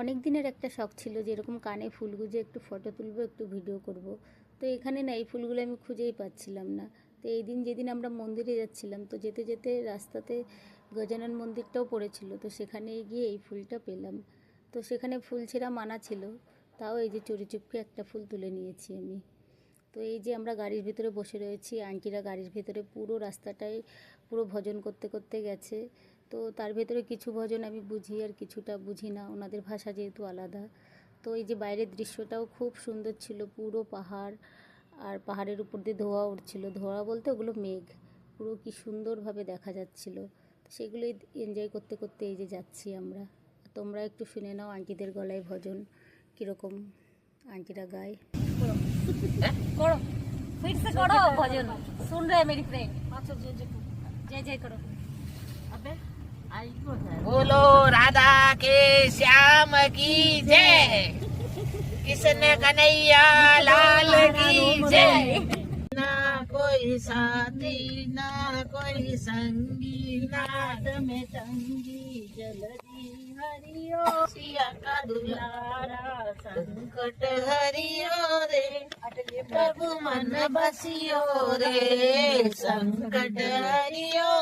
অনেক দিনের একটা শখ ছিল যে এরকম কানে ফুল গুঁজে একটু ফটো তুলবো, একটু ভিডিও করব। তো এখানে না এই ফুলগুলো আমি খুঁজেই পাচ্ছিলাম না। তো এই দিন যেদিন আমরা মন্দিরে যাচ্ছিলাম, তো যেতে যেতে রাস্তাতে গজানন মন্দিরটাও পড়েছিল, তো সেখানে গিয়ে এই ফুলটা পেলাম। তো সেখানে ফুল ছেঁড়া মানা ছিল, তাও এই যে চুরি চুপকে একটা ফুল তুলে নিয়েছি আমি। তো এই যে আমরা গাড়ির ভিতরে বসে রয়েছি, আন্টিরা গাড়ির ভিতরে পুরো রাস্তাটাই পুরো ভজন করতে করতে গেছে। তো তার ভেতরে কিছু ভজন আমি বুঝি আর কিছুটা বুঝি না, ওনাদের ভাষা যেহেতু আলাদা। তো এই যে বাইরের দৃশ্যটাও খুব সুন্দর ছিল, পুরো পাহাড়, আর পাহাড়ের উপর দিয়ে ধোঁয়া উঠছিল। ধোঁয়া বলতে ওগুলো মেঘ, পুরো কি সুন্দরভাবে দেখা যাচ্ছিল। তো সেগুলোই এনজয় করতে করতে এই যে যাচ্ছি আমরা। তোমরা একটু শুনে নাও আন্টিদের গলায় ভজন কীরকম आंटीरा गाय करो फिर से करो भजन सुन रहे हैं मेरी फ्रेंड। अच्छा जय जय करो। अबे आई बोलो राधा के श्याम की जय, कृष्ण कन्हैया लाल की जय। ना कोई साथी ना कोई संगी, नाद में तंगी जलदी हरियो, सिया का दुलारा संकट हरियो रे, प्रभु मन बसियो रे, संकट हरियो।